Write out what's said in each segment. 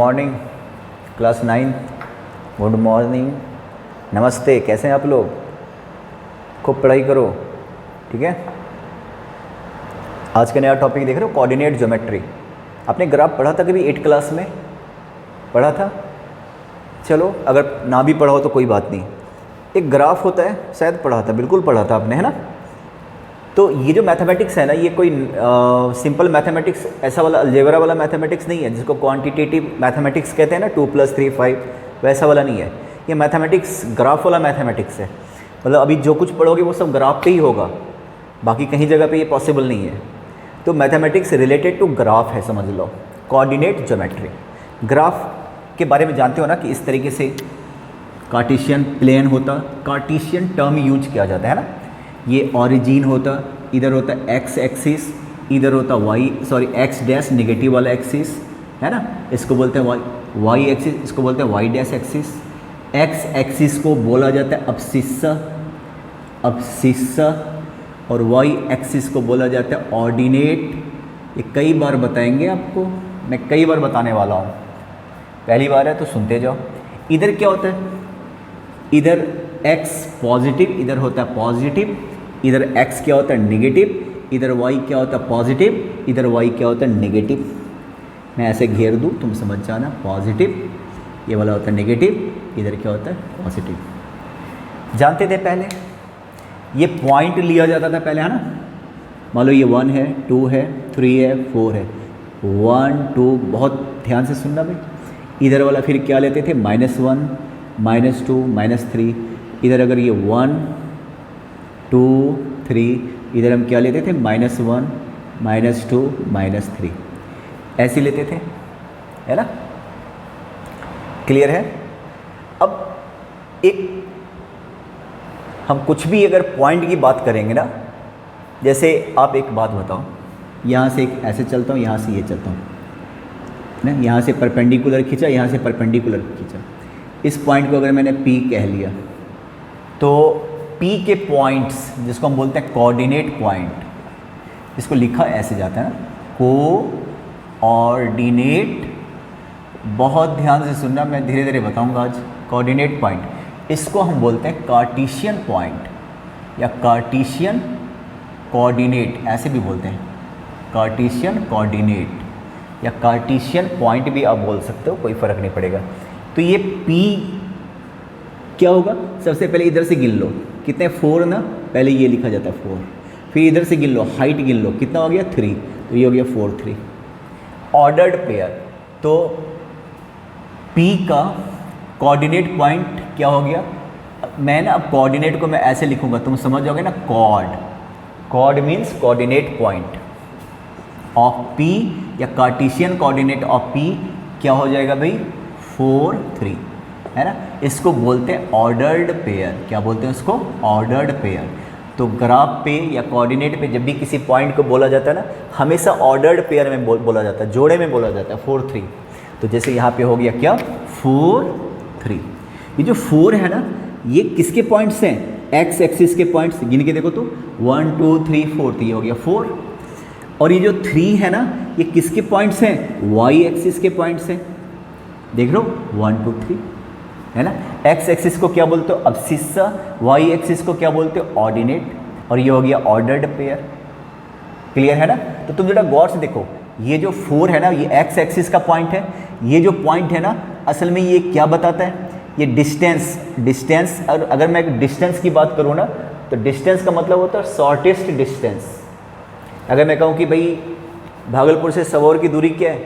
Morning class 9। Good morning, नमस्ते। कैसे हैं आप लोग? खूब पढ़ाई करो, ठीक है। आज का नया टॉपिक देख रहे हो, कोऑर्डिनेट ज्योमेट्री। आपने ग्राफ पढ़ा था कभी 8 क्लास में? पढ़ा था? चलो, अगर ना भी पढ़ा हो तो कोई बात नहीं। एक ग्राफ होता है, शायद पढ़ा था, बिल्कुल पढ़ा था आपने, है ना। तो ये जो मैथमेटिक्स है ना, ये कोई सिंपल मैथमेटिक्स, ऐसा वाला अलजेब्रा वाला मैथमेटिक्स नहीं है जिसको क्वांटिटेटिव मैथमेटिक्स कहते हैं ना, 2 + 3 5, वैसा वाला नहीं है। ये मैथमेटिक्स ग्राफ वाला मैथमेटिक्स है। मतलब अभी जो कुछ पढ़ोगे वो सब ग्राफ पे ही होगा, बाकी कहीं जगह पे ये पॉसिबल नहीं है। तो मैथमेटिक्स रिलेटेड टू ग्राफ है, समझ लो, कोऑर्डिनेट ज्योमेट्री। ग्राफ के बारे में जानते हो ना कि इस तरीके से कार्टेशियन प्लेन होता, कार्टेशियन टर्म यूज किया जाता है ना। ये ओरिजिन होता, इधर होता एक्स एक्सिस, इधर होता एक्स डैश नेगेटिव वाला एक्सिस, है ना। इसको बोलते हैं वाई एक्सिस, इसको बोलते हैं Y dash axis. X axis को बोला जाता है अब्सिस्सा, और वाई एक्सिस को बोला जाता है ऑर्डिनेट। ये कई बार बताएंगे आपको, मैं कई बार बताने वाला हूँ, पहली बार है तो सुनते जाओ। इधर क्या होता है? इधर x पॉजिटिव, इधर होता है पॉजिटिव, इधर x क्या होता है नेगेटिव, इधर y क्या होता है पॉजिटिव, इधर y क्या होता है नेगेटिव। मैं ऐसे घेर दूँ, तुम समझ जाना, पॉजिटिव, ये वाला होता है नेगेटिव, इधर क्या होता है पॉजिटिव। जानते थे पहले? ये पॉइंट लिया जाता था पहले, है ना। मान लो ये 1 है, 2 है, 3 है, 4 है, 1 2, बहुत ध्यान से सुनना भाई। इधर वाला फिर क्या लेते थे? -1, -2, -3। इधर अगर ये 1 2 3, इधर हम क्या लेते थे? -1 -2 -3, ऐसे लेते थे, है ना। क्लियर है? अब एक हम कुछ भी अगर पॉइंट की बात करेंगे ना, जैसे आप एक बात बताओ, यहाँ से एक ऐसे चलता हूँ, यहाँ से ये चलता हूँ ना, यहाँ से परपेंडिकुलर खींचा, यहाँ से परपेंडिकुलर खींचा। इस पॉइंट को अगर मैंने P कह लिया, तो P के पॉइंट्स जिसको हम बोलते हैं कोऑर्डिनेट पॉइंट, इसको लिखा ऐसे जाता है ना, कोऑर्डिनेट। बहुत ध्यान से सुनना, मैं धीरे धीरे बताऊंगा आज। कोऑर्डिनेट पॉइंट, इसको हम बोलते हैं कार्टेशियन पॉइंट या कार्टेशियन कोऑर्डिनेट, ऐसे भी बोलते हैं, कार्टेशियन कोऑर्डिनेट या कार्टेशियन पॉइंट भी आप बोल सकते हो, कोई फ़र्क नहीं पड़ेगा। तो ये P क्या होगा? सबसे पहले इधर से गिन लो, कितने 4 ना, पहले ये लिखा जाता है 4, फिर इधर से गिन लो, हाइट गिन लो, कितना हो गया 3, तो ये हो गया 4 3। ऑर्डर्ड पेयर, तो P का कोऑर्डिनेट पॉइंट क्या हो गया? मैं ना अब कोऑर्डिनेट को मैं ऐसे लिखूंगा, तुम समझ जाओगे ना। Cord means coordinate point of P या कार्टेशियन कोऑर्डिनेट ऑफ P क्या हो जाएगा भाई? 4 3, है ना। इसको बोलते हैं ऑर्डर्ड पेयर। क्या बोलते हैं उसको? Ordered pair. तो ग्राफ पे या कोऑर्डिनेट पे जब भी किसी पॉइंट को बोला जाता है ना, हमेशा ऑर्डर्ड पेयर में बोला जाता है, जोड़े में बोला जाता है, 4 3। तो जैसे यहाँ पे हो गया क्या? 4 3। ये जो 4 है ना, ये किसके पॉइंट्स हैं? एक्स एक्सिस के पॉइंट्स। गिन के देखो तो 1 2 3 4, तो ये हो गया 4। और ये जो 3 है ना, ये किसके पॉइंट्स हैं? वाई एक्सिस के पॉइंट्स हैं। देख लो 1 2 3, है ना। एक्स एक्सिस को क्या बोलते हो? अब्सिस्सा। वाई एक्सिस को क्या बोलते हो? ऑर्डिनेट। और ये हो गया ऑर्डर्ड पेयर। क्लियर है ना। तो तुम जरा गौर से देखो, ये जो 4 है ना, ये एक्स एक्सिस का पॉइंट है। ये जो पॉइंट है ना, असल में ये क्या बताता है? ये डिस्टेंस। और अगर मैं डिस्टेंस की बात करूँ ना, तो डिस्टेंस का मतलब होता है शॉर्टेस्ट डिस्टेंस। अगर मैं कहूँ कि भाई भागलपुर से सबौर की दूरी क्या है,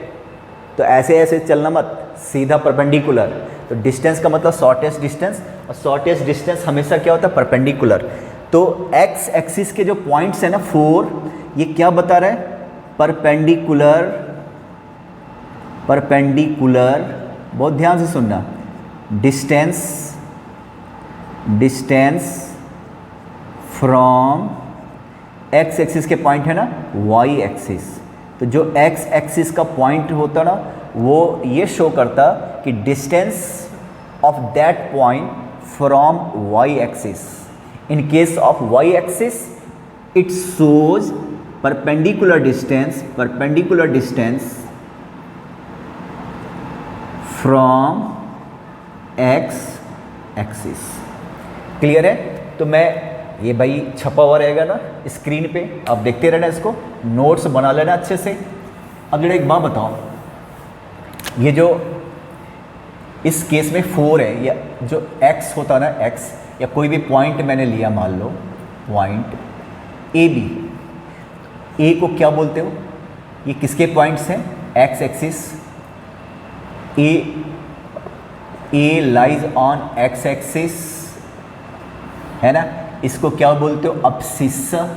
तो ऐसे ऐसे चलना मत, सीधा परपेंडिकुलर। तो डिस्टेंस का मतलब शॉर्टेस्ट डिस्टेंस, और शॉर्टेस्ट डिस्टेंस हमेशा क्या होता है? परपेंडिकुलर। तो एक्स एक्सिस के जो पॉइंट्स है ना 4, ये क्या बता रहा है? परपेंडिकुलर। बहुत ध्यान से सुनना। डिस्टेंस फ्रॉम एक्स एक्सिस के पॉइंट है ना, वाई एक्सिस। तो जो एक्स एक्सिस का पॉइंट होता ना, वो ये शो करता कि distance of that point from Y axis. In case of Y axis it shows perpendicular distance from X axis. Clear है? तो मैं ये भाई छपा हुआ रहेगा ना स्क्रीन पे, आप देखते रहना, इसको नोट्स बना लेना अच्छे से। अब जरा एक बात बताओ, ये जो इस केस में 4 है, या जो x होता ना x, या कोई भी पॉइंट मैंने लिया, मान लो पॉइंट ए बी, ए को क्या बोलते हो? ये किसके पॉइंट्स हैं? X axis. A lies on x axis, है ना? इसको क्या बोलते हो? अब्सिस्सा।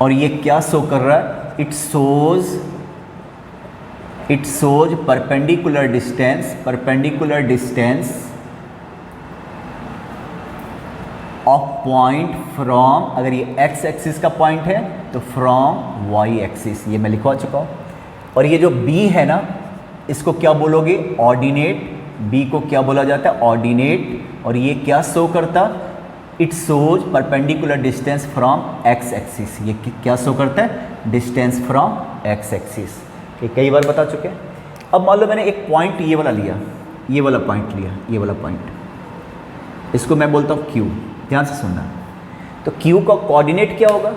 और ये क्या शो कर रहा है? It shows perpendicular distance of point from, अगर ये x एक्सिस का पॉइंट है तो फ्रॉम y एक्सिस, ये मैं लिखवा चुका हूँ। और ये जो b है ना, इसको क्या बोलोगे? ऑर्डिनेट। b को क्या बोला जाता है? ऑर्डिनेट। और ये क्या शो करता? It shows perpendicular distance from x axis. ये क्या शो करता है? Distance from x axis. ये कई बार बता चुके हैं। अब मान लो मैंने एक पॉइंट ये वाला लिया, ये वाला पॉइंट लिया, ये वाला पॉइंट, इसको मैं बोलता हूँ Q। ध्यान से सुनना। तो Q का कोऑर्डिनेट क्या होगा?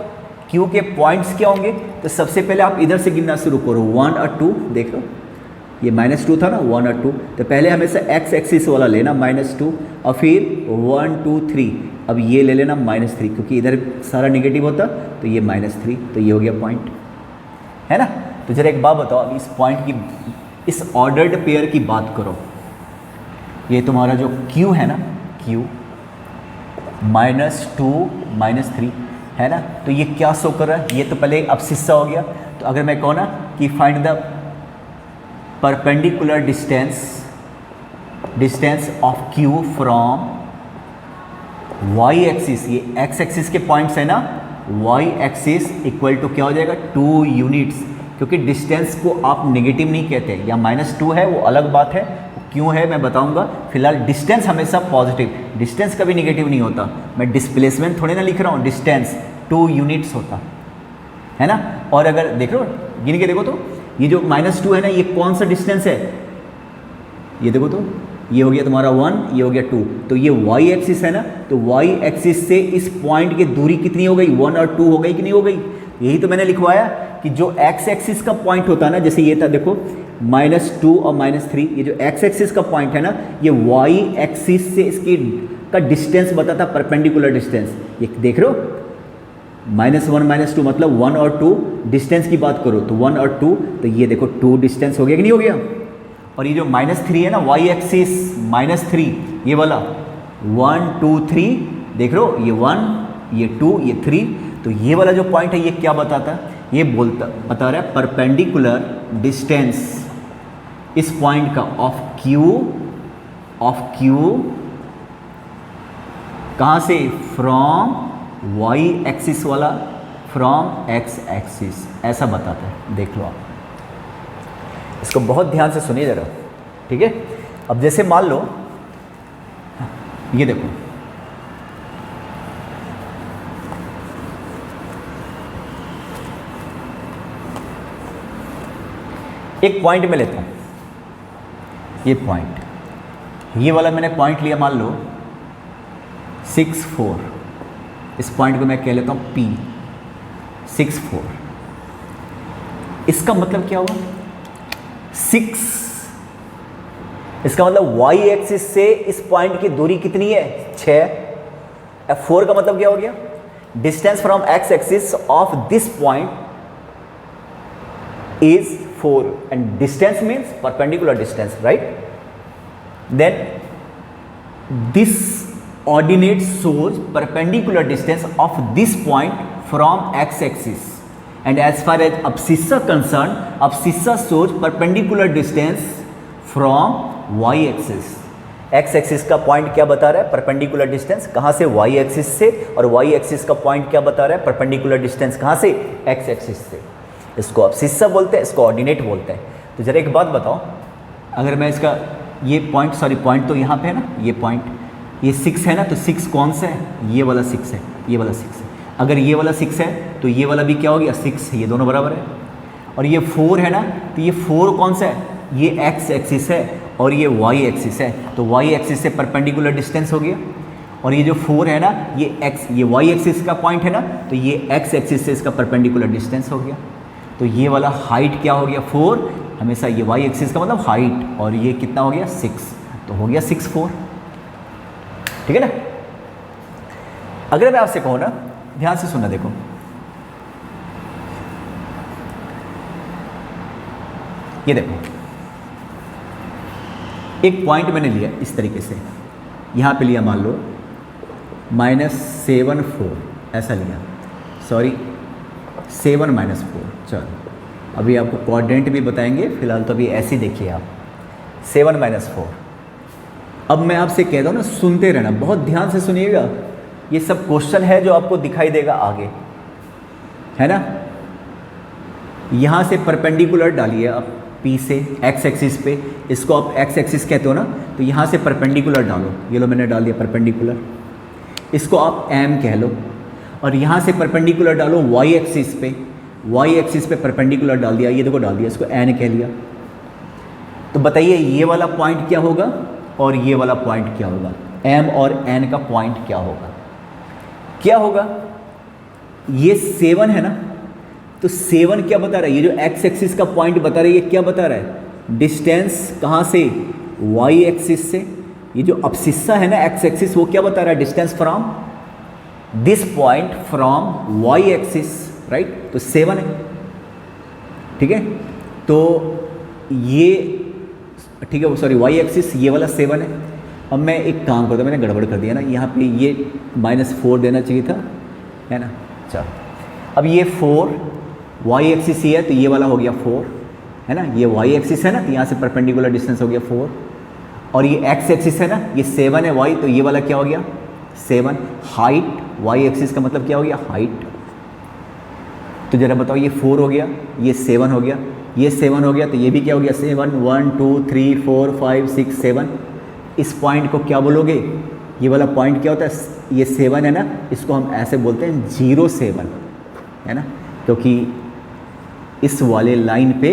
Q के पॉइंट्स क्या होंगे? तो सबसे पहले आप इधर से गिनना शुरू करो, 1 और 2। देखो ये -2 था ना, 1 और 2, तो पहले हमेशा x एक्सिस वाला लेना -2, और फिर 1 2 3, अब ये ले लेना -3, क्योंकि इधर सारा नेगेटिव होता तो ये -3, तो ये हो गया पॉइंट, है ना? तो जरा एक बात बताओ, अब इस पॉइंट की, इस ऑर्डर्ड पेयर की बात करो। ये तुम्हारा जो Q है ना, Q -2 -3 है ना, तो ये क्या शो कर रहा है? ये तो पहले अब्सिस्सा हो गया। तो अगर मैं कहूँ ना कि find the perpendicular distance of Q from y axis, ये x एक्सिस के पॉइंट्स है ना, y एक्सिस इक्वल टू क्या हो जाएगा? 2 यूनिट्स, क्योंकि डिस्टेंस को आप नेगेटिव नहीं कहते, या -2 है वो अलग बात है, क्यों है मैं बताऊंगा। फिलहाल डिस्टेंस हमेशा पॉजिटिव, डिस्टेंस कभी नेगेटिव नहीं होता। मैं डिस्प्लेसमेंट थोड़ी ना लिख रहा हूँ, डिस्टेंस 2 यूनिट्स होता है ना। और अगर देख लो, गिन के देखो तो ये जो -2 है ना, ये कौन सा डिस्टेंस है? ये देखो तो, ये हो गया तुम्हारा 1, ये हो गया 2, तो ये y एक्सिस है ना, तो y एक्सिस से इस पॉइंट की दूरी कितनी हो गई? 1 और 2 हो गई कि नहीं हो गई? यही तो मैंने लिखवाया कि जो x एक्सिस का पॉइंट होता है ना, जैसे ये था देखो -2 और -3, ये जो x एक्सिस का पॉइंट है ना, ये y एक्सिस से इसकी का डिस्टेंस बताता, परपेंडिकुलर डिस्टेंस। ये देख रहे हो, -1 -2 मतलब 1 और 2 डिस्टेंस की बात करो तो 1 और 2, तो ये देखो 2 डिस्टेंस हो गया कि नहीं हो गया? और ये जो -3 है ना, y एक्सिस -3, ये वाला 1 2 3, देख रहे हो, ये 1 ये 2 ये 3, तो ये वाला जो पॉइंट है ये क्या बताता है? ये बता रहा है परपेंडिकुलर डिस्टेंस इस पॉइंट का ऑफ Q कहाँ से? फ्रॉम y एक्सिस वाला, फ्रॉम x एक्सिस, ऐसा बताता है। देख लो आप, इसको बहुत ध्यान से सुनिए जरा, ठीक है? अब जैसे मान लो ये देखो, एक पॉइंट में लेता हूं, ये पॉइंट, ये वाला मैंने पॉइंट लिया, मान लो 6 4, इस पॉइंट को मैं कह लेता हूं P 6 4। इसका मतलब क्या हुआ? 6, इसका मतलब y एक्सिस से इस पॉइंट की दूरी कितनी है? 6। अब 4 का मतलब क्या हो गया? Distance from x axis of this point is 4, and distance means perpendicular distance, right? Then this ordinate shows perpendicular distance of this point from x axis, and as far as abscissa concerned, abscissa shows perpendicular distance from y axis. x axis का point क्या बता रहा है? Perpendicular distance कहाँ से? y axis से। और y axis का पॉइंट क्या बता रहा है? परपेंडिकुलर डिस्टेंस कहाँ से? x एक्सिस से। इसको अब्सिस्सा बोलते हैं, इसको ऑर्डिनेट बोलते हैं। तो जरा एक बात बताओ, अगर मैं इसका ये पॉइंट, सॉरी पॉइंट तो यहाँ पे है ना, ये पॉइंट, ये 6 है ना, तो 6 कौन सा है? ये वाला 6 है, ये वाला 6 है। अगर ये वाला 6 है तो ये वाला भी क्या हो गया? 6, ये दोनों बराबर है। और ये 4 है ना, तो ये 4 कौन सा है? ये एक्स एक्सिस है और ये वाई एक्सिस है, तो वाई एक्सिस से परपेंडिकुलर डिस्टेंस हो गया। और ये जो 4 है ना, ये वाई एक्सिस का पॉइंट है ना, तो ये एक्स एक्सिस से इसका परपेंडिकुलर डिस्टेंस हो गया। तो ये वाला हाइट क्या हो गया 4, हमेशा ये वाई एक्सिस का मतलब हाइट, और ये कितना हो गया 6, तो हो गया 6 4, ठीक है ना। अगर मैं आपसे कहूँ ना, ध्यान से सुनना, देखो ये देखो, एक पॉइंट मैंने लिया इस तरीके से, यहाँ पे लिया मान लो -7 4, ऐसा लिया, सॉरी 7 -4, चलो अभी आपको कोऑर्डिनेट भी बताएंगे, फिलहाल तो अभी ऐसे ही देखिए आप 7 -4। अब मैं आपसे कहता हूँ ना, सुनते रहना, बहुत ध्यान से सुनिएगा, ये सब क्वेश्चन है जो आपको दिखाई देगा आगे, है ना। यहाँ से परपेंडिकुलर डालिए आप P से x एक्सिस पे, इसको आप x एक्सिस कहते हो ना, तो यहाँ से परपेंडिकुलर डालो, ये लो मैंने डाल दिया परपेंडिकुलर, इसको आप m कह लो, और यहाँ से परपेंडिकुलर डालो y एक्सिस पे परपेंडिकुलर डाल दिया, ये देखो डाल दिया, इसको n कह लिया। तो बताइए ये वाला पॉइंट क्या होगा और ये वाला पॉइंट क्या होगा, m और n का पॉइंट क्या होगा, ये 7 है ना, तो 7 क्या बता रहा है, ये जो x एक्सिस का पॉइंट बता रहा है, ये क्या बता रहा है, डिस्टेंस कहाँ से, y एक्सिस से। ये जो अब्सिस्सा है ना x एक्सिस, वो क्या बता रहा है, distance from this point from y axis, right. तो 7 है, ठीक है। तो ये ठीक है, सॉरी y एक्सिस ये वाला 7 है। अब मैं एक काम करता हूँ, मैंने गड़बड़ कर दिया ना, यहाँ पे ये -4 देना चाहिए था, है ना। चलो अब ये 4 y एक्सिस ये है, तो ये वाला हो गया 4, है ना, ये y एक्सिस है ना, तो यहाँ से परपेंडिकुलर डिस्टेंस हो गया 4, और ये x एक्सिस है ना, ये 7 है y, तो ये वाला क्या हो गया 7। हाइट y एक्सिस का मतलब क्या हो गया, हाइट। तो जरा बताओ, ये 4 हो गया, ये 7 हो गया, ये 7 हो गया, तो ये भी क्या हो गया 7, 1 2 3 4 5 6 7। इस पॉइंट को क्या बोलोगे, ये वाला पॉइंट क्या होता है, ये 7 है ना, इसको हम ऐसे बोलते हैं 0 7, है ना, क्योंकि इस वाले लाइन पे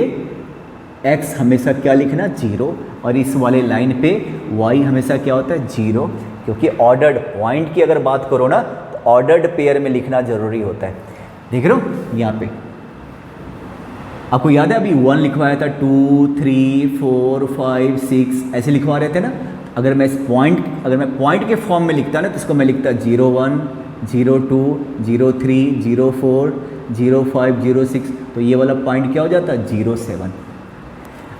x हमेशा क्या लिखना 0, और इस वाले लाइन पे y हमेशा क्या होता है 0, क्योंकि ऑर्डर्ड पॉइंट की अगर बात करो ना, तो ऑर्डर्ड पेयर में लिखना जरूरी होता है। देख रहे हो यहाँ पे, आपको याद है अभी 1 लिखवाया था, 2 3 4 5 6 ऐसे लिखवा रहे थे ना। अगर मैं पॉइंट के फॉर्म में लिखता ना, तो इसको मैं लिखता 0 1 0 2 0 3 0 4 0 5 0 6, तो ये वाला पॉइंट क्या हो जाता है 0 7।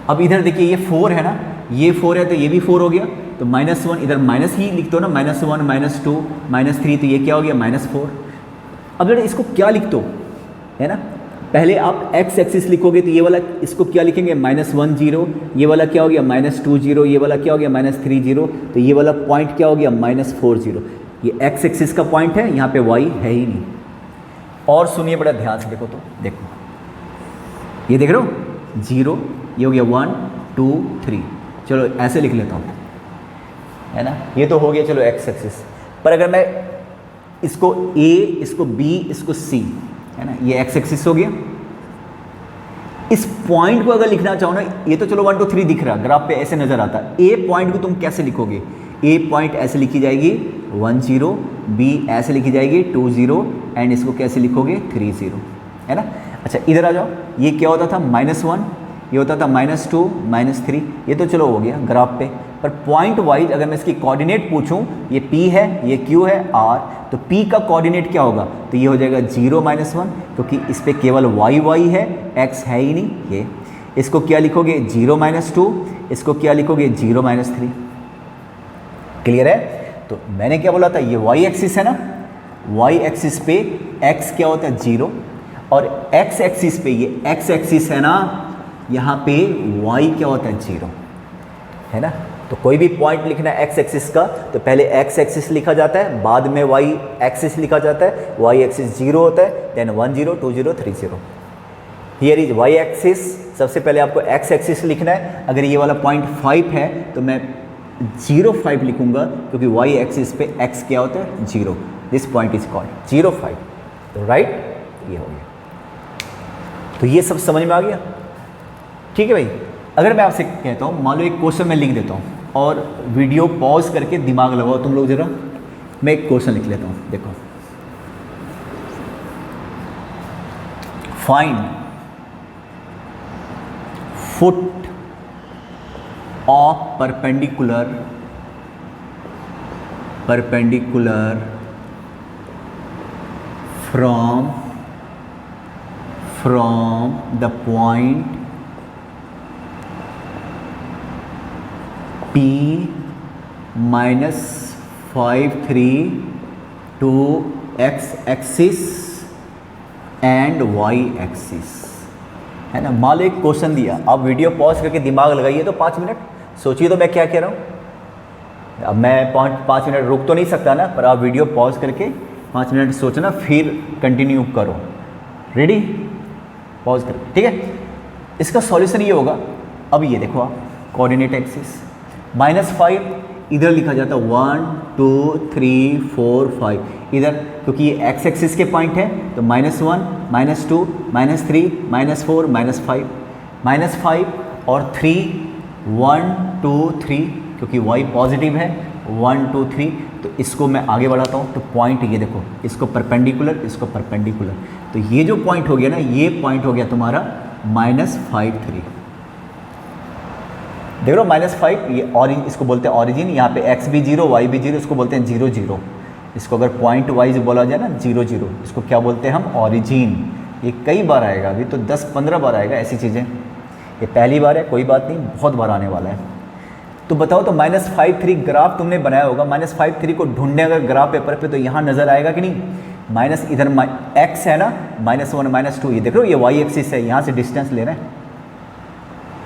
अब इधर देखिए ये 4 है ना, ये 4 है, तो ये भी 4 हो गया, तो -1 इधर माइनस ही लिख दो ना, -1 -2 -3, तो ये क्या हो गया -4। अब जरा इसको क्या लिख दो, है ना, पहले आप x एक्सिस लिखोगे, तो ये वाला इसको क्या लिखेंगे -1 0, ये वाला क्या हो गया -2 0, ये वाला क्या हो गया -3 0, तो ये वाला पॉइंट क्या हो गया -4 0। ये x एक्सिस का पॉइंट है, यहाँ पे y है ही नहीं। और सुनिए बड़ा ध्यान से, देखो, तो देखो ये देख रहे हो 0, ये हो गया 1 2 3, चलो ऐसे लिख लेता हूँ, है ना, ये तो हो गया चलो x एक्सिस। पर अगर मैं इसको a, इसको b, इसको c, है ना, ये x एक्सिस हो गया। इस पॉइंट को अगर लिखना चाहो ना, ये तो चलो 1 2 3 दिख रहा, ग्राफ पे ऐसे नजर आता है। ए पॉइंट को तुम कैसे लिखोगे, ए पॉइंट ऐसे लिखी जाएगी 1 0, बी ऐसे लिखी जाएगी 2 0, एंड इसको कैसे लिखोगे 3 0, है ना। अच्छा इधर आ जाओ, ये क्या होता था -1, ये होता था -2 -3, ये तो चलो हो गया ग्राफ पे। पर पॉइंट वाइज अगर मैं इसकी कोऑर्डिनेट पूछूं, ये P है, ये Q है, R, तो P का कोऑर्डिनेट क्या होगा, तो ये हो जाएगा 0 -1, क्योंकि इस पे केवल y है, x है ही नहीं। ये इसको क्या लिखोगे 0 -2, इसको क्या लिखोगे 0 -3। क्लियर है। तो मैंने क्या बोला था, ये y एक्सिस है ना, y एक्सिस पे x क्या होता है 0, और x एक्सिस पे ये x एक्सिस है ना, यहाँ पे y क्या होता है 0, है ना। तो कोई भी पॉइंट लिखना है x एक्सिस का, तो पहले x एक्सिस लिखा जाता है, बाद में y एक्सिस लिखा जाता है, y एक्सिस 0 होता है, then 1 0 2 0 3 0। Here is y axis, सबसे पहले आपको x एक्सिस लिखना है। अगर ये वाला पॉइंट 5 है तो मैं 0 5 लिखूंगा, क्योंकि y एक्सिस पे x क्या होता है 0, दिस पॉइंट इज कॉल्ड 0 5। तो राइट, ये हो गया। तो ये सब समझ में आ गया, ठीक है भाई। अगर मैं आपसे कहता हूँ, मान लो एक क्वेश्चन मैं लिख देता हूँ और वीडियो पॉज करके दिमाग लगाओ तुम लोग ज़रा। मैं एक क्वेश्चन लिख लेता हूँ, देखो। Find foot of perpendicular from the point P minus 5 3 to x axis and y axis, है ना। मान लो एक क्वेश्चन दिया, आप वीडियो पॉज करके दिमाग लगाइए तो 5 मिनट सोचिए तो मैं क्या कह रहा हूँ। अब मैं 5 मिनट रुक तो नहीं सकता ना, पर आप वीडियो पॉज करके 5 मिनट सोचना, फिर कंटिन्यू करो। रेडी? पॉज करके, ठीक है। इसका सॉल्यूशन ये होगा, अब ये देखो आप, कोऑर्डिनेट एक्सिस -5 इधर लिखा जाता है 1 2 3 4 5 इधर, क्योंकि ये एक्स एक्सिस के पॉइंट है तो -1 -2 -3 -4 -5 और 3 1 2 3, क्योंकि y पॉजिटिव है 1 2 3, तो इसको मैं आगे बढ़ाता हूँ। तो पॉइंट ये देखो, इसको परपेंडिकुलर, इसको परपेंडिकुलर, तो ये जो पॉइंट हो गया ना, ये पॉइंट हो गया तुम्हारा -5 3। देख लो -5, ये ऑरिजिन, इसको बोलते हैं ऑरिजिन। यहाँ पे x भी 0 y भी 0, इसको बोलते हैं 0 0। इसको अगर पॉइंट वाइज बोला जाए ना 0 0, इसको क्या बोलते हैं हम? ऑरिजिन। ये कई बार आएगा, अभी तो 10-15 बार आएगा ऐसी चीज़ें। ये पहली बार है, कोई बात नहीं, बहुत बार आने वाला है। तो बताओ, तो -5 3 ग्राफ तुमने बनाया होगा, -5 3 को ढूंढने अगर ग्राफ पेपर पे तो यहाँ नज़र आएगा कि नहीं? माइनस इधर x है ना, -1 -2, ये देख लो, ये y एक्सिस है, यहाँ से डिस्टेंस ले रहे हैं।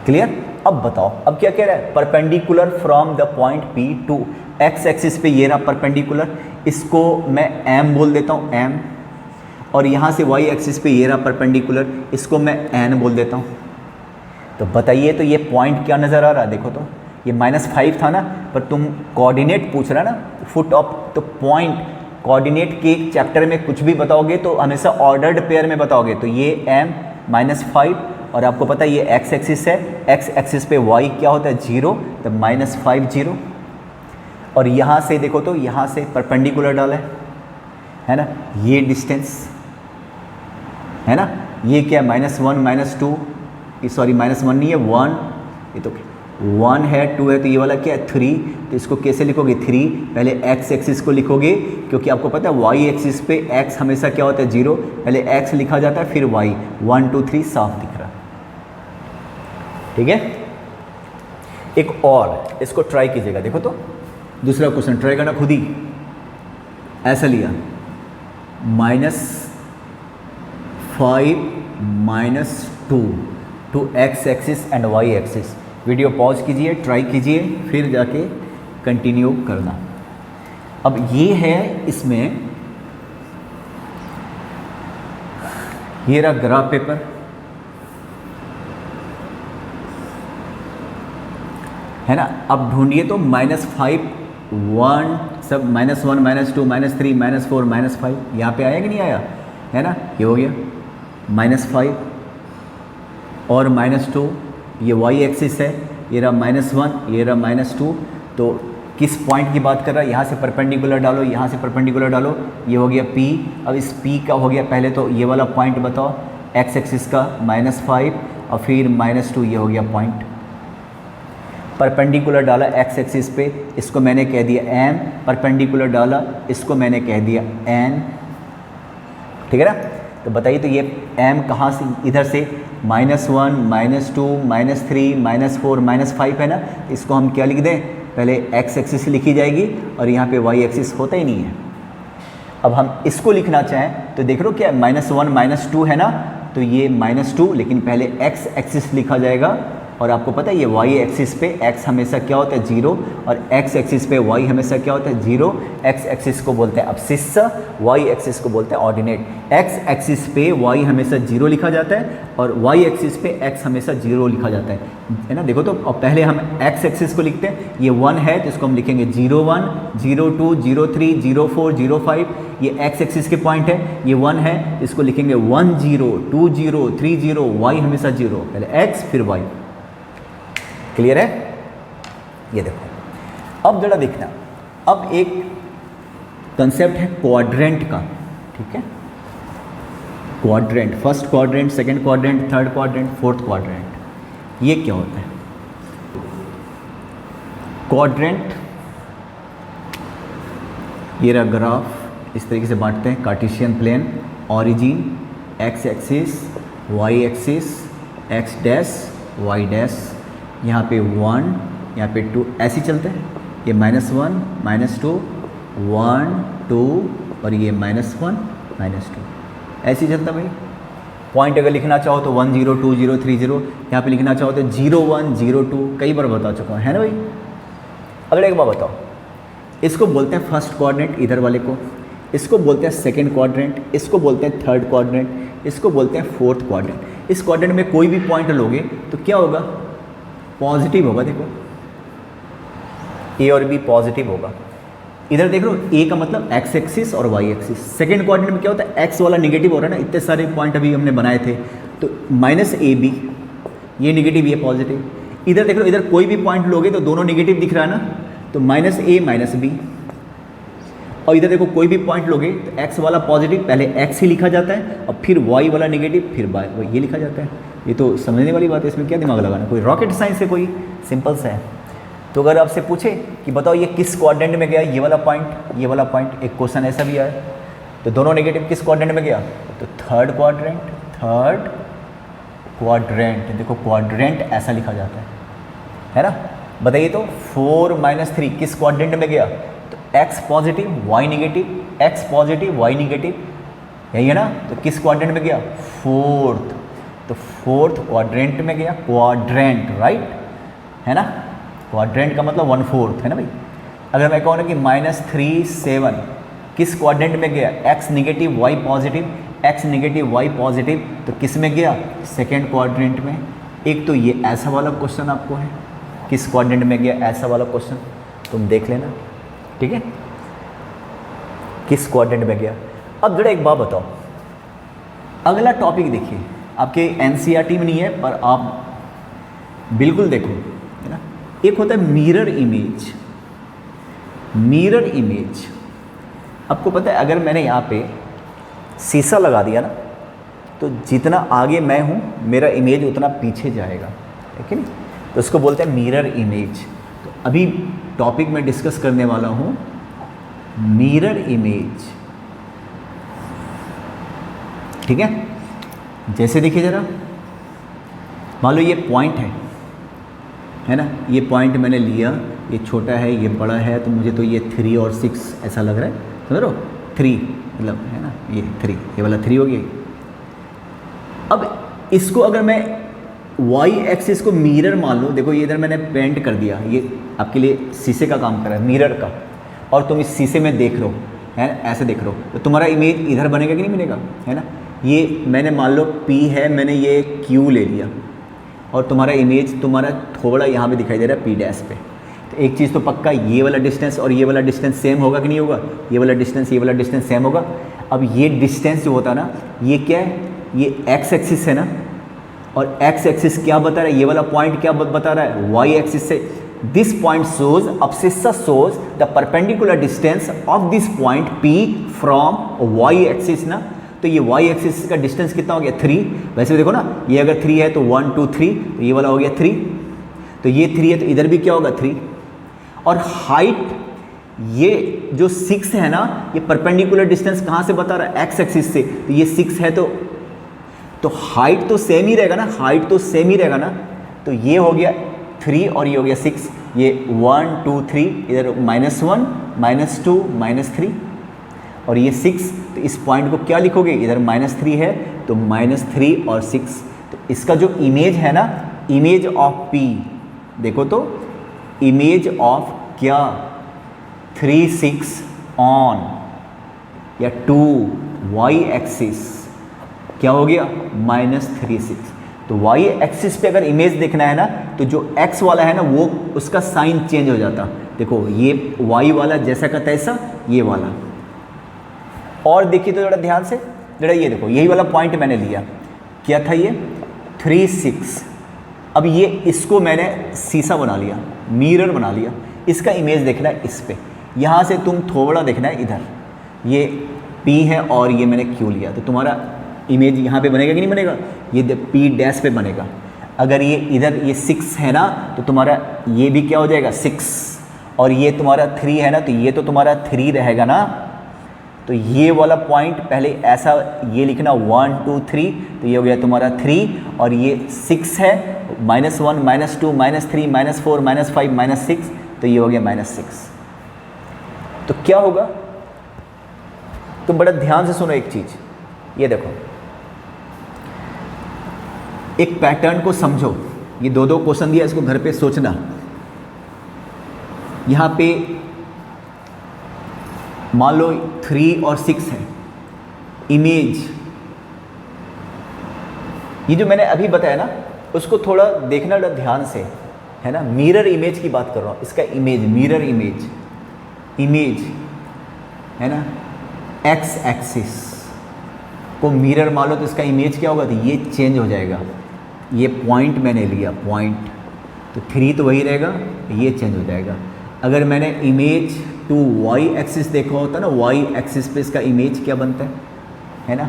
क्लियर? अब बताओ, अब क्या कह रहा है? Perpendicular from the point P to x axis पे ये रहा परपेंडिकुलर, इसको मैं m बोल देता हूँ, m, और यहाँ से y एक्सिस पे ये रहा परपेंडिकुलर, इसको मैं n बोल देता हूँ। तो बताइए, तो ये पॉइंट क्या नज़र आ रहा है? देखो तो ये -5 था ना, पर तुम कोऑर्डिनेट पूछ रहा ना, फुट ऑफ, तो पॉइंट कोऑर्डिनेट के चैप्टर में कुछ भी बताओगे तो हमेशा ऑर्डर्ड पेयर में बताओगे। तो ये m -5, और आपको पता है ये x एक्सिस है, x एक्सिस पे y क्या होता है? 0, तो -5 0। और यहाँ से देखो तो यहाँ से परपेंडिकुलर डाला है ना, ये डिस्टेंस है ना, ये क्या है? -1 -2, सॉरी -1 नहीं है 1, ये तो 1 है 2 है, तो ये वाला क्या है? 3। तो इसको कैसे लिखोगे? 3, पहले x एक्सिस को लिखोगे, क्योंकि आपको पता है y एक्सिस पे x हमेशा क्या होता है? 0। पहले x लिखा जाता है, फिर y। 1 2 3 साफ दिख रहा, ठीक है। एक और, इसको ट्राई कीजिएगा, देखो तो दूसरा क्वेश्चन ट्राई करना खुद ही। ऐसा लिया -5 -2 to x axis and y axis. Video pause कीजिए, ट्राई कीजिए, फिर जाके कंटिन्यू करना। अब ये है, इसमें ये रहा ग्राफ पेपर, है ना। अब ढूंढिए तो -5 1 सब -1 -2 -3 -4 -5, यहाँ पे आया कि नहीं आया? है ना, ये हो गया -5 और -2, ये y एक्सिस है, ये रहा -1, ये रहा -2। तो किस पॉइंट की बात कर रहा है? यहाँ से परपेंडिकुलर डालो, यहाँ से परपेंडिकुलर डालो, ये हो गया P। अब इस P का हो गया, पहले तो ये वाला पॉइंट बताओ, x एक्सिस का -5 और फिर -2, ये हो गया पॉइंट। परपेंडिकुलर डाला x एक्सिस पे, इसको मैंने कह दिया m, परपेंडिकुलर डाला, इसको मैंने कह दिया n, ठीक है ना। तो बताइए, तो ये m कहाँ से? इधर से -1 -2 -3 -4 -5 है ना, इसको हम क्या लिख दें? पहले x एक्सिस लिखी जाएगी और यहाँ पे y एक्सिस होता ही नहीं है। अब हम इसको लिखना चाहें तो देख लो क्या, -1 -2 है ना, तो ये -2, लेकिन पहले x एक्सिस लिखा जाएगा। और आपको पता है ये y एक्सिस पे x हमेशा क्या होता है? 0, और x एक्सिस पे y हमेशा क्या होता है? 0। x एक्सिस को बोलते हैं अब्सिस्सा, y एक्सिस को बोलते हैं ऑर्डिनेट। x एक्सिस पे y हमेशा 0 लिखा जाता है और y एक्सिस पे x हमेशा 0 लिखा जाता है ना। देखो तो, और पहले हम x एक्सिस को लिखते हैं, ये 1 है तो इसको हम लिखेंगे 0 1 0 2 0 3 0 4 0 5, ये x एक्सिस के पॉइंट है। ये 1 है, इसको लिखेंगे 1 0 2 0 3 0, y हमेशा 0, पहले x फिर y। क्लियर है? ये देखो, अब जरा देखना, अब एक कंसेप्ट है क्वाड्रेंट का, ठीक है? Quadrant, first quadrant, second quadrant, third quadrant, fourth quadrant, ये क्या होता है? क्वाड्रेंट, ये रहा ग्राफ, इस तरीके से बांटते हैं, Cartesian plane, origin, X axis, Y axis, X dash, Y dash, यहाँ पे 1, यहाँ पे 2, ऐसे ही चलते हैं, ये -1, -2, 1, 2 और ये -1, -2, ऐसे ही चलता भाई। पॉइंट अगर लिखना चाहो तो 1 0 2 0 3 0, यहाँ पे लिखना चाहो तो 0 1 0 2, कई बार बता चुका हूँ, है ना भाई? अगर एक बार बताओ, इसको बोलते हैं फर्स्ट क्वाड्रेंट, इधर वाले को, इसको बोलते हैं सेकंड क्वाड्रेंट, इसको बोलते हैं थर्ड क्वाड्रेंट, इसको बोलते हैं फोर्थ क्वाड्रेंट। इस क्वाड्रेंट में कोई भी पॉइंट लोगे तो क्या होगा? पॉजिटिव होगा। देखो ए और बी पॉजिटिव होगा। इधर देख लो, ए का मतलब एक्स एक्सिस और वाई एक्सिस। सेकेंड क्वाड्रेंट में क्या होता है? एक्स वाला निगेटिव हो रहा है ना, इतने सारे पॉइंट अभी हमने बनाए थे, तो -AB, ये निगेटिव, ये पॉजिटिव। इधर देख लो, इधर कोई भी पॉइंट लोगे तो दोनों निगेटिव दिख रहा है ना, तो -A -B। और इधर देखो, कोई भी पॉइंट लोगे तो एक्स वाला पॉजिटिव, पहले एक्स ही लिखा जाता है और फिर वाई वाला निगेटिव, फिर वाई, ये लिखा जाता है। ये तो समझने वाली बात है, इसमें क्या दिमाग लगाना, कोई रॉकेट साइंस है, कोई सिंपल सा है। तो अगर आपसे पूछे कि बताओ ये किस क्वाड्रेंट में गया, ये वाला पॉइंट, ये वाला पॉइंट, एक क्वेश्चन ऐसा भी आया, तो दोनों नेगेटिव किस क्वाड्रेंट में गया? तो थर्ड क्वाड्रेंट, थर्ड क्वाड्रेंट। देखो क्वाड्रेंट ऐसा लिखा जाता है ना? बताइए तो 4 - 3 किस क्वाड्रेंट में गया? तो X positive, Y negative, X positive, Y negative, यही है ना? तो किस क्वाड्रेंट में गया? फोर्थ। तो फोर्थ क्वाड्रेंट में गया, क्वाड्रेंट, राइट, है ना? क्वाड्रेंट का मतलब 1/4 है ना भाई। अगर मैं कहूँ ना कि -3 7 किस क्वाड्रेंट में गया? X negative, Y positive, X negative, Y positive, तो किस में गया? सेकेंड क्वाड्रेंट में। एक तो ये ऐसा वाला क्वेश्चन आपको है, किस क्वाड्रेंट में गया, ऐसा वाला क्वेश्चन तुम देख लेना, ठीक है? किस क्वाड्रेंट में गया। अब जरा एक बात बताओ, अगला टॉपिक देखिए, आपके NCERT में नहीं है पर आप बिल्कुल देखो, है ना? एक होता है मिरर इमेज। मिरर इमेज, आपको पता है अगर मैंने यहाँ पे शीशा लगा दिया ना, तो जितना आगे मैं हूँ मेरा इमेज उतना पीछे जाएगा, है कि नहीं? तो उसको बोलते हैं मिरर इमेज। तो अभी टॉपिक में डिस्कस करने वाला हूँ मिरर इमेज, ठीक है? जैसे देखिए जरा, मान लो ये पॉइंट है ना? ये पॉइंट मैंने लिया, ये छोटा है, ये बड़ा है, तो मुझे तो ये 3 और 6 ऐसा लग रहा है, समझ रहे हो? 3 मतलब है ना, ये 3, ये वाला 3 हो गया। अब इसको अगर मैं वाई एक्सिस को मिरर मान लो, देखो ये इधर मैंने पेंट कर दिया, ये आपके लिए शीशे का काम कर रहा है, मिरर का, और तुम इस शीशे में देख रहे हो, है ना? ऐसे देख रहे हो, तो तुम्हारा इमेज इधर बनेगा कि नहीं बनेगा, है ना? ये मैंने मान लो P है, मैंने ये Q ले लिया, और तुम्हारा इमेज तुम्हारा थोड़ा यहाँ पे दिखाई दे रहा है P डैश पे। तो एक चीज़ तो पक्का, ये वाला डिस्टेंस और ये वाला डिस्टेंस सेम होगा कि नहीं होगा? ये वाला डिस्टेंस सेम होगा। अब ये डिस्टेंस जो होता है ना, ये क्या है? ये एक्स एक्सिस है ना, और एक्स एक्सिस क्या बता रहा है? ये वाला पॉइंट क्या बता रहा है? वाई एक्सिस से। This point shows, abscissa shows the perpendicular distance of this point P from Y axis ना। तो ये वाई एक्सिस का डिस्टेंस कितना हो गया? 3। वैसे देखो ना, ये अगर 3 है तो 1 2 3, तो ये वाला हो गया 3, तो ये 3 है तो इधर भी क्या होगा? 3। और हाइट, ये जो 6 है ना, ये परपेंडिकुलर डिस्टेंस कहाँ से बता रहा है? एक्स एक्सिस से। तो ये 6 है तो हाइट तो सेम ही रहेगा ना, हाइट तो सेम ही रहेगा ना। तो ये हो गया 3 और ये हो गया 6, ये 1 2 3, इधर -1 -2 -3 और ये 6। तो इस पॉइंट को क्या लिखोगे? इधर -3 है तो -3 और 6। तो इसका जो इमेज है ना, इमेज ऑफ P, देखो तो इमेज ऑफ क्या? 3 6 ऑन या 2 वाई एक्सिस क्या हो गया? -3 6। तो वाई एक्सिस पे अगर इमेज देखना है ना, तो जो x वाला है ना, वो उसका साइन चेंज हो जाता। देखो ये y वाला जैसा का तैसा, ये वाला। और देखिए तो जरा ध्यान से, जरा ये देखो, यही वाला पॉइंट मैंने लिया, क्या था ये? 3 6, अब ये इसको मैंने शीशा बना लिया, मिरर बना लिया, इसका इमेज देखना है इस पे, यहाँ से तुम थोड़ा देखना है इधर, ये P है और ये मैंने Q लिया, तो तुम्हारा इमेज यहाँ पे बनेगा कि नहीं बनेगा, ये P डैश पे बनेगा। अगर ये इधर ये 6 है ना, तो तुम्हारा ये भी क्या हो जाएगा 6, और ये तुम्हारा 3 है ना, तो ये तो तुम्हारा 3 रहेगा ना। तो ये वाला पॉइंट पहले ऐसा ये लिखना 1 2 3, तो ये हो गया तुम्हारा 3, और ये 6 है, -1 -2 -3 -4 -5 -6, तो ये हो गया -6। तो क्या होगा, तुम बड़ा ध्यान से सुनो एक चीज़, ये देखो एक पैटर्न को समझो, ये दो क्वेश्चन दिया, इसको घर पे सोचना। यहाँ पे मान लो 3 और 6 है, इमेज ये जो मैंने अभी बताया ना, उसको थोड़ा देखना ध्यान से, है ना। मिरर इमेज की बात कर रहा हूँ, इसका इमेज, मिरर इमेज, इमेज है ना, एक्स एक्सिस को मिरर मान लो, तो इसका इमेज क्या होगा, तो ये चेंज हो जाएगा। ये पॉइंट मैंने लिया, पॉइंट, तो 3 तो वही रहेगा, ये चेंज हो जाएगा। अगर मैंने इमेज टू वाई एक्सिस देखा होता ना, वाई एक्सिस पे इसका इमेज क्या बनता है ना,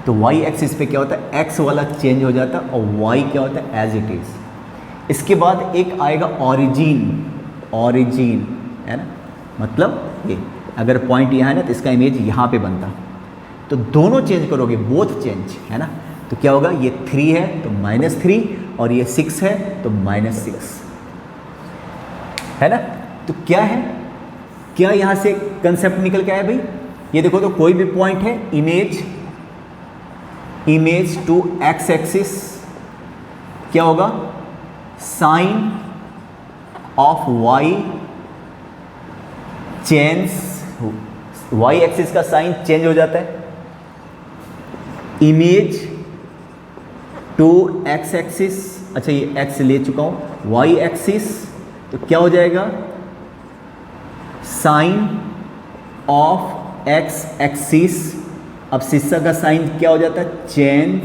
तो वाई एक्सिस पे क्या होता है, एक्स वाला चेंज हो जाता है और वाई क्या होता है एज इट इज़। इसके बाद एक आएगा ऑरिजिन, ऑरिजिन है ना, मतलब ये अगर पॉइंट यहाँ है ना, तो इसका इमेज यहाँ पे बनता, तो दोनों चेंज करोगे, बोथ चेंज है ना। तो क्या होगा, ये 3 है तो -3, और ये 6 है तो -6, है ना। तो क्या है, क्या यहाँ से कंसेप्ट निकल के आया भाई, ये देखो तो कोई भी पॉइंट है, इमेज टू एक्स एक्सिस क्या होगा, sign of y change, y axis का साइन चेंज हो जाता है। इमेज टू एक्स एक्सिस, अच्छा ये एक्स ले चुका हूं, वाई एक्सिस तो क्या हो जाएगा, साइन ऑफ एक्स एक्सिस। अब शीशा का साइन क्या हो जाता है, चेंज,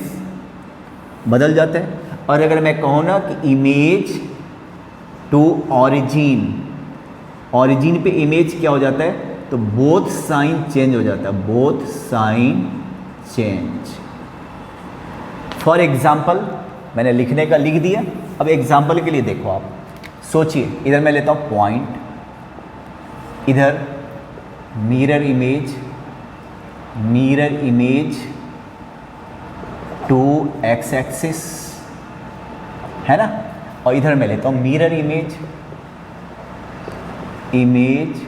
बदल जाता है। और अगर मैं कहूँ ना कि इमेज टू ऑरिजिन, ऑरिजिन पे इमेज क्या हो जाता है, तो बोथ साइन चेंज हो जाता है, both sign change. For example मैंने लिखने का लिख दिया, अब एग्जाम्पल के लिए देखो आप सोचिए, इधर मैं लेता हूँ पॉइंट, इधर mirror image, mirror image to x axis है ना, और इधर मैं लेता हूँ mirror image, image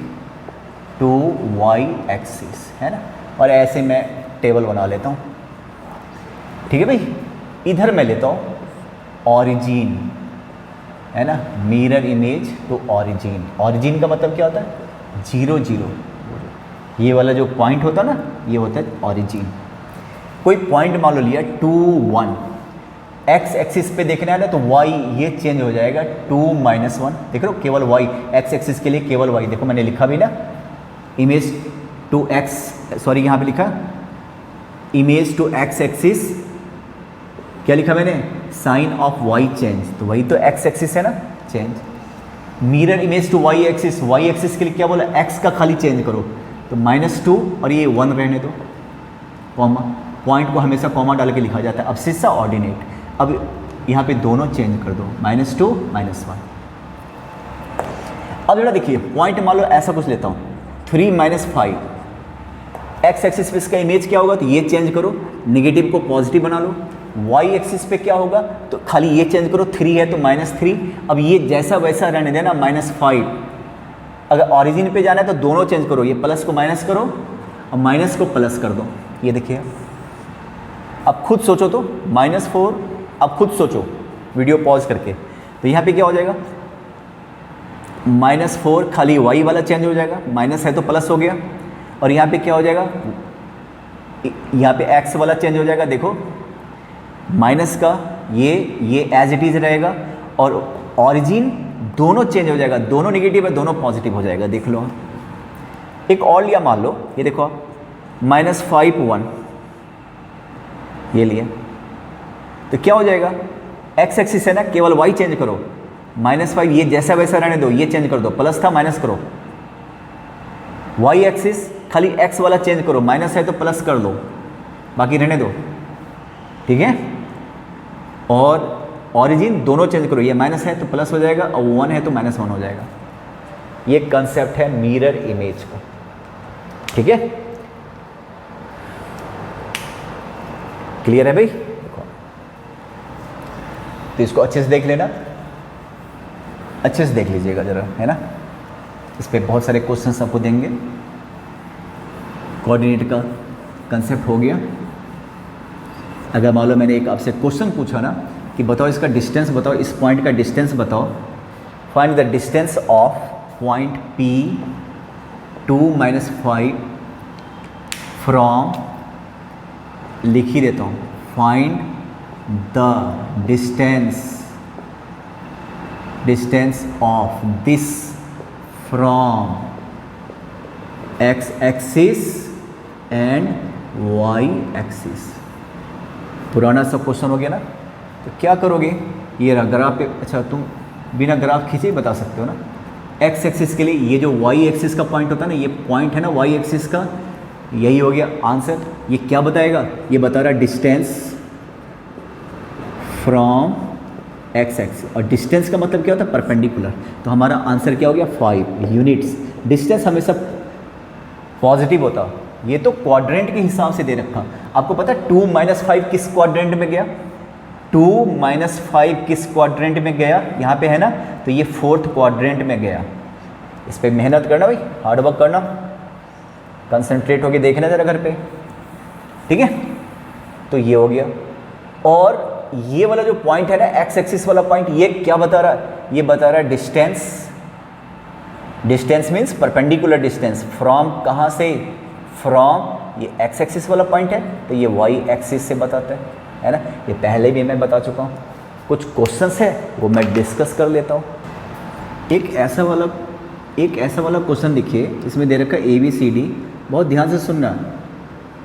to y axis है ना, और ऐसे मैं टेबल बना लेता हूँ, ठीक है भाई। इधर मैं लेता हूँ ऑरिजिन है ना, mirror image to origin. Origin का मतलब क्या होता है, 0 0, ये वाला जो पॉइंट होता है ना, ये होता है ऑरिजिन। कोई पॉइंट मान लो लिया 2 1, एक्स एक्सिस पे देखना है ना, तो वाई ये चेंज हो जाएगा 2 -1, देख रहे हो, केवल वाई, एक्स एक्सिस के लिए केवल वाई। देखो मैंने लिखा भी ना, इमेज टू एक्स, सॉरी यहाँ पे लिखा इमेज टू एक्स एक्सिस, क्या लिखा मैंने, साइन ऑफ वाई चेंज, तो वही तो एक्स एक्सिस है ना, change. Mirror image to y axis, Y axis के लिए क्या बोला, एक्स का खाली चेंज करो, तो -2 और ये 1 रहने दो, कॉमा, पॉइंट को हमेशा कॉमा डाल के लिखा जाता है। अब शीशा ऑर्डिनेट, अब यहाँ पे दोनों चेंज कर दो, -2 -1। अब जरा देखिए पॉइंट मान लो ऐसा कुछ लेता हूँ, 3 -5, एक्स एक्सिस पे इसका इमेज क्या होगा, तो ये चेंज करो, निगेटिव को पॉजिटिव बना लो। वाई एक्सिस पे क्या होगा, तो खाली ये चेंज करो, 3 है तो -3, अब ये जैसा वैसा रहने देना, -5। अगर ऑरिजिन पे जाना है तो दोनों चेंज करो, ये प्लस को माइनस करो और माइनस को प्लस कर दो, ये देखिए। अब खुद सोचो तो, -4, अब खुद सोचो वीडियो पॉज करके, तो यहाँ पे क्या हो जाएगा, -4 खाली वाई वाला चेंज हो जाएगा, माइनस है तो प्लस हो गया, और यहाँ पे क्या हो जाएगा, यहाँ पे एक्स वाला चेंज हो जाएगा, देखो माइनस का ये एज इट इज रहेगा, और ऑरिजिन दोनों चेंज हो जाएगा, दोनों नेगेटिव है दोनों पॉजिटिव हो जाएगा, देख लो। एक और लिया, मान लो ये देखो -5 1, ये लिया, तो क्या हो जाएगा, एक्स एक्सिस है ना, केवल वाई चेंज करो, -5 ये जैसा वैसा रहने दो, ये चेंज कर दो, प्लस था माइनस करो। वाई एक्सिस खाली एक्स वाला चेंज करो, माइनस है तो प्लस कर दो, बाकी रहने दो, ठीक है। और ऑरिजिन दोनों चेंज करो, ये माइनस है तो प्लस हो जाएगा और 1 है तो -1 हो जाएगा। ये कंसेप्ट है मिरर इमेज का, ठीक है। क्लियर है भाई? तो इसको अच्छे से देख लेना, अच्छे से देख लीजिएगा जरा, है ना। इस पे बहुत सारे क्वेश्चंस आपको देंगे। कोऑर्डिनेट का कंसेप्ट हो गया। अगर मान लो मैंने एक आपसे क्वेश्चन पूछा ना कि बताओ इसका डिस्टेंस बताओ, इस पॉइंट का डिस्टेंस बताओ, find the distance of point P 2 - 5 from, लिख ही देता हूँ, find the distance of this from x axis and y axis. पुराना सब क्वेश्चन हो गया ना। तो क्या करोगे, ये रहा ग्राफ पे, अच्छा तुम बिना ग्राफ खींचे ही बता सकते हो ना। x एक्सिस के लिए ये जो y एक्सिस का पॉइंट होता है ना, ये पॉइंट है ना y एक्सिस का, यही हो गया आंसर। ये क्या बताएगा, ये बता रहा डिस्टेंस फ्रॉम x एक्सिस, और डिस्टेंस का मतलब क्या होता है, परपेंडिकुलर। तो हमारा आंसर क्या हो गया, 5 यूनिट्स। डिस्टेंस हमेशा पॉजिटिव होता, ये तो क्वाड्रेंट के हिसाब से दे रखा। आपको पता है 2 - 5 किस क्वाड्रेंट में गया, 2 - 5 किस क्वाड्रेंट में गया, यहाँ पे है ना, तो ये 4th क्वाड्रेंट में गया। इस पर मेहनत करना भाई, हार्डवर्क करना, कंसंट्रेट होके देखना जरा घर पे, ठीक है। तो ये हो गया। और ये वाला जो पॉइंट है ना, एक्स एक्सिस वाला पॉइंट, ये क्या बता रहा है, ये बता रहा है distance. Distance means perpendicular distance from, कहाँ से, फ्रॉम, ये एक्स एक्सिस वाला पॉइंट है तो ये वाई एक्सिस से बताता है ना। ये पहले भी मैं बता चुका हूँ। कुछ क्वेश्चंस है वो मैं डिस्कस कर लेता हूँ। एक ऐसा वाला क्वेश्चन देखिए, इसमें दे रखा है ABCD, बहुत ध्यान से सुनना।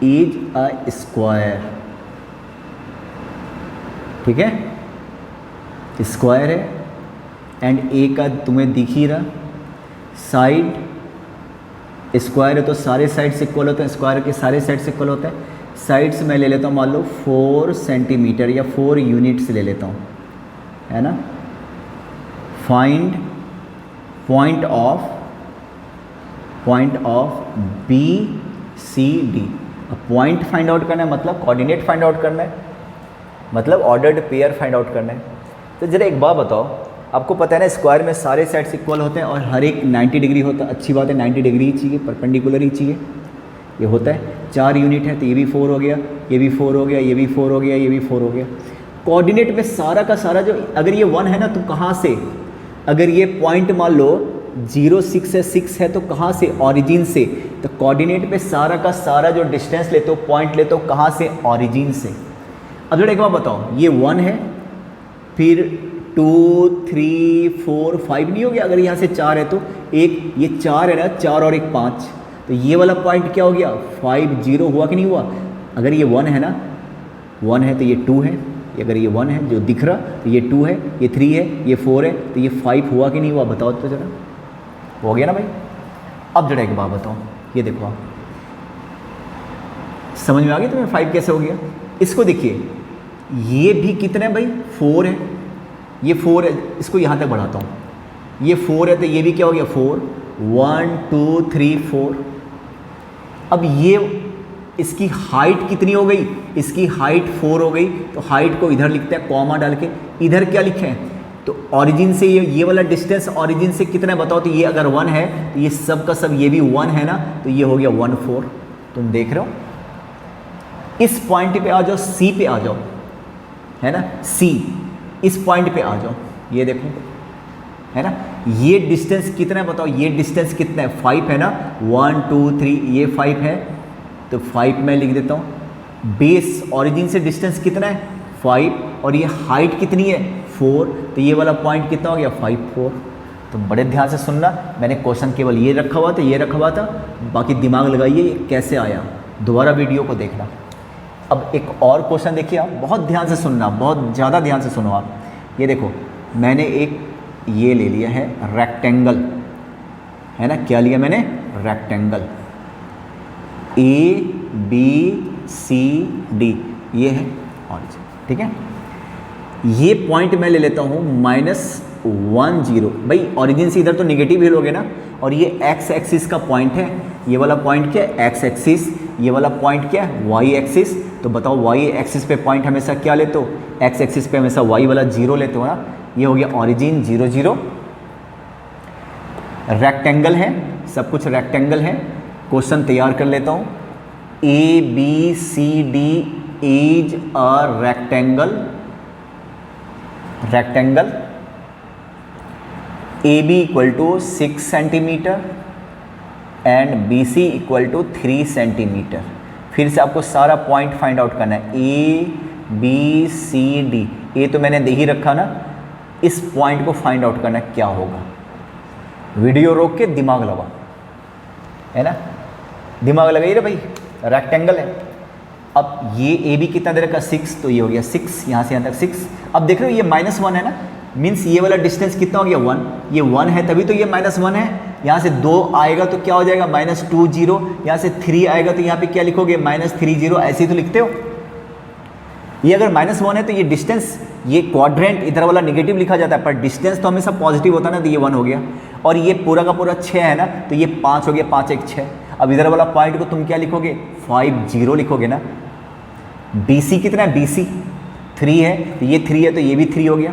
इज अ स्क्वायर, ठीक है, स्क्वायर है एंड ए का तुम्हें दिख ही रहा, साइड स्क्वायर है तो सारे साइड से इक्वल होते हैं, स्क्वायर के सारे साइड से इक्वल होता है। साइड्स मैं ले लेता हूँ, मान लो 4 सेंटीमीटर या 4 यूनिट्स ले लेता हूँ, है ना। Find point of BCD। अब पॉइंट फाइंड आउट करना है मतलब कोऑर्डिनेट फाइंड आउट करना है, मतलब ऑर्डर्ड पेयर फाइंड आउट करना है। तो जरा एक बात बताओ, आपको पता है ना स्क्वायर में सारे साइड्स इक्वल होते हैं और हर एक 90 डिग्री होता है। अच्छी बात है, 90 डिग्री ही चाहिए, परपेंडिकुलर ही चाहिए, ये होता है। 4 यूनिट है तो ये भी 4 हो गया, ये भी 4 हो गया, ये भी 4 हो गया, ये भी 4 हो गया। कोऑर्डिनेट में सारा का सारा जो, अगर ये 1 है ना तो कहाँ से, अगर ये पॉइंट मान लो 0 6 है तो कहाँ से, ऑरिजिन से। तो कोऑर्डिनेट पे सारा का सारा जो डिस्टेंस लेते हो, पॉइंट लेते हो, कहाँ से, ऑरिजिन से। अब जरा एक बार बताओ, ये 1 है, फिर 2 3 4 5 नहीं हो गया। अगर यहाँ से 4 है तो एक ये 4 है ना, 4 और 1 5, तो ये वाला पॉइंट क्या हो गया, 5 0 हुआ कि नहीं हुआ। अगर ये 1 है ना, 1 है तो ये 2 है, अगर ये 1 है जो दिख रहा तो ये 2 है, ये 3 है, ये 4 है, तो ये 5 हुआ कि नहीं हुआ, बताओ तो जरा। हो गया ना भाई। अब जरा एक बात बताओ, ये देखो आप, समझ में आ गया तुम्हें 5 कैसे हो गया। इसको देखिए, ये भी कितना है भाई, 4 है, ये 4 है, इसको यहाँ तक बढ़ाता हूँ, ये 4 है तो ये भी क्या हो गया, 4, 1 2 3 4। अब ये इसकी हाइट कितनी हो गई, इसकी हाइट 4 हो गई, तो हाइट को इधर लिखते हैं कॉमा डाल के। इधर क्या लिखे हैं, तो ऑरिजिन से ये वाला डिस्टेंस ऑरिजिन से कितना है बताओ। तो ये अगर 1 है तो ये सब का सब ये भी 1 है ना, तो ये हो गया 1 4। तुम देख रहे हो, इस पॉइंट पे आ जाओ, सी पे आ जाओ, है ना, सी, इस पॉइंट पे आ जाओ, ये देखो, है ना। ये डिस्टेंस कितना है बताओ, ये डिस्टेंस कितना है, 5 है ना, 1 2 3, ये 5 है तो 5 मैं लिख देता हूँ। बेस ऑरिजिन से डिस्टेंस कितना है, 5, और ये हाइट कितनी है, 4, तो ये वाला पॉइंट कितना हो गया, 5 4। तो बड़े ध्यान से सुनना, मैंने क्वेश्चन केवल ये रखा हुआ था, ये रखा हुआ था, बाकी दिमाग लगाइए ये कैसे आया, दोबारा वीडियो को देखना। अब एक और क्वेश्चन देखिए, आप बहुत ध्यान से सुनना, बहुत ज़्यादा ध्यान से सुनो आप। ये देखो, मैंने एक ये ले लिया है रेक्टेंगल, है ना, क्या लिया मैंने, रेक्टेंगल, ABCD, ये है ऑरिजिन, ठीक है। ये पॉइंट मैं ले लेता हूँ -10, भाई ऑरिजिन से इधर तो निगेटिव ही लोगे ना, और ये x एक्सिस का पॉइंट है, ये वाला पॉइंट क्या है, x एक्सिस, ये वाला पॉइंट क्या है, y एक्सिस। तो बताओ y एक्सिस पे पॉइंट हमेशा क्या लेते हो, x एक्सिस पे हमेशा y वाला 0 लेते हो ना। ये हो गया ऑरिजिन 0 0, रेक्टेंगल है, सब कुछ रेक्टेंगल है। क्वेश्चन तैयार कर लेता हूँ, ABCD is a rectangle, rectangle AB equal to 6 centimetre and BC equal to 3 centimetre. फिर से आपको सारा पॉइंट फाइंड आउट करना है, ABCD, ये तो मैंने दे ही रखा ना, इस पॉइंट को फाइंड आउट करना है क्या होगा। वीडियो रोक के दिमाग लगा, है ना, दिमाग लगाइए रे भाई, रेक्टेंगल है। अब ये AB कितना दे रखा, 6, तो ये हो गया 6, यहाँ से यहाँ तक 6। अब देख रहे हो ये -1 है ना, मीन्स ये वाला डिस्टेंस कितना हो गया, 1, ये 1 है तभी तो ये -1 है। यहाँ से 2 आएगा तो क्या हो जाएगा, -20, यहाँ से 3 आएगा तो यहाँ पे क्या लिखोगे, -30, ऐसे ही तो लिखते हो। ये अगर -1 है तो ये डिस्टेंस, ये क्वाड्रेंट इधर वाला नेगेटिव लिखा जाता है, पर डिस्टेंस तो हमेशा पॉजिटिव होता है ना, तो ये 1 हो गया। और ये पूरा का पूरा 6 है ना, तो ये 5 हो गया, 5 1 6। अब इधर वाला पॉइंट को तुम क्या लिखोगे, 5 0 लिखोगे ना। BC कितना है, BC 3 है, तो ये 3 है तो ये भी 3 हो गया,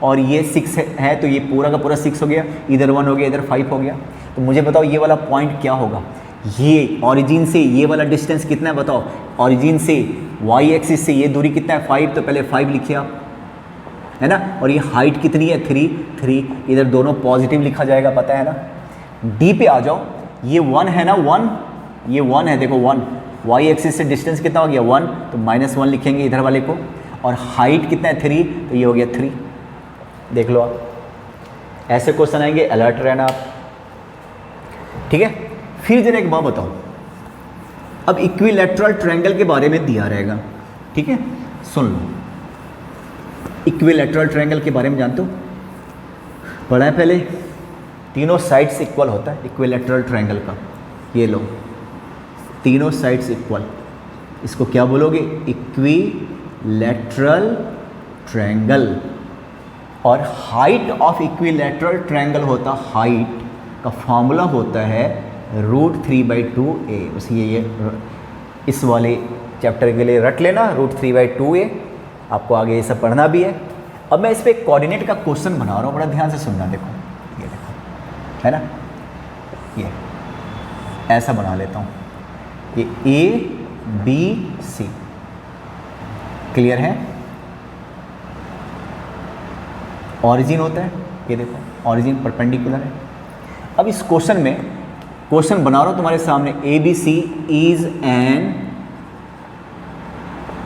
और ये 6 है तो ये पूरा का पूरा 6 हो गया, इधर 1 हो गया, इधर 5 हो गया। तो मुझे बताओ ये वाला पॉइंट क्या होगा, ये ऑरिजिन से ये वाला डिस्टेंस कितना है बताओ, ऑरिजिन से y एक्सिस से ये दूरी कितना है, 5, तो पहले 5 लिखिए आप, है ना। और ये हाइट कितनी है, 3, इधर दोनों पॉजिटिव लिखा जाएगा, पता है ना। D पे आ जाओ, ये 1 है ना, 1, ये 1 है, देखो 1, y एक्सिस से डिस्टेंस कितना हो गया, 1, तो -1 लिखेंगे इधर वाले को। और हाइट कितना है, 3, तो ये हो गया 3। देख लो आप, ऐसे क्वेश्चन आएंगे, अलर्ट रहना आप, ठीक है। फिर जरा एक बात बताओ, अब इक्विलैटरल ट्रायंगल के बारे में दिया रहेगा, ठीक है, सुन लो। इक्विलैटरल ट्रायंगल के बारे में जानते हो, पढ़ा है पहले, तीनों साइड्स इक्वल होता है इक्विलैटरल ट्रायंगल का। ये लो, तीनों साइड्स इक्वल, इसको क्या बोलोगे, इक्विलैटरल ट्रायंगल। और हाइट ऑफ इक्विलैटरल ट्रायंगल होता, हाइट का फॉर्मूला होता है √3/2a। बस ये इस वाले चैप्टर के लिए रट लेना, √3/2a, आपको आगे ये सब पढ़ना भी है। अब मैं इस पर कोऑर्डिनेट का क्वेश्चन बना रहा हूँ, बड़ा ध्यान से सुनना। देखो ये देखो, है ना, ये ऐसा बना लेता हूँ, ये ABC, क्लियर है। ऑरिजिन होता है, ये देखो ऑरिजिन परपेंडिकुलर है। अब इस क्वेश्चन में, क्वेश्चन बना रहा हूँ तुम्हारे सामने, ABC इज एन,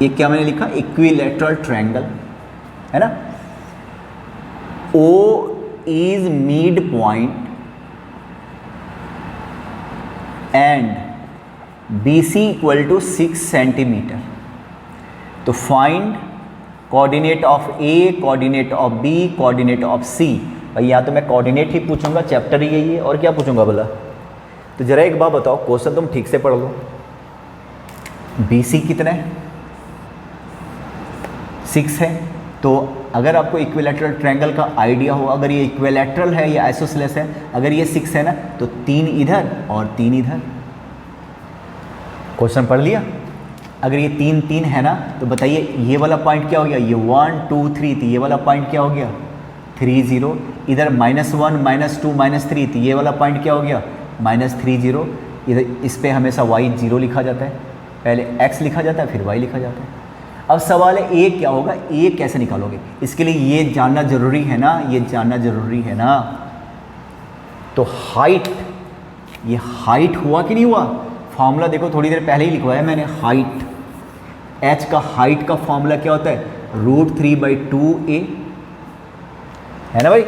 ये क्या मैंने लिखा, इक्विलैटरल ट्रायंगल, है ना। O is mid point and BC equal to 6 centimetre. तो find coordinate of A, coordinate of B, coordinate of C। भाई या तो मैं कोऑर्डिनेट ही पूछूंगा, चैप्टर ही यही है, और क्या पूछूंगा बोला। तो जरा एक बात बताओ, क्वेश्चन तुम ठीक से पढ़ लो, BC कितना है, 6 है। तो अगर आपको इक्विलैटरल ट्रायंगल का आइडिया हो, अगर ये इक्विलैटरल है या आइसोसेलेस है, अगर ये 6 है ना, तो 3 इधर और 3 इधर। क्वेश्चन पढ़ लिया। अगर ये 3 3 है ना, तो बताइए ये वाला पॉइंट क्या हो गया, ये 1 2 3, तो ये वाला पॉइंट क्या हो गया, 3 0। इधर -1 -2 -3, तो ये वाला पॉइंट क्या हो गया, -3 0। इधर इस पे हमेशा y 0 लिखा जाता है, पहले x लिखा जाता है फिर y लिखा जाता है। अब सवाल है a क्या होगा, a कैसे निकालोगे, इसके लिए ये जानना जरूरी है ना, ये जानना जरूरी है ना। तो हाइट, ये हाइट हुआ कि नहीं हुआ, फॉर्मूला देखो थोड़ी देर पहले ही लिखवाया मैंने, हाइट, h का हाइट का फॉर्मूला क्या होता है, √3/2a, है ना भाई।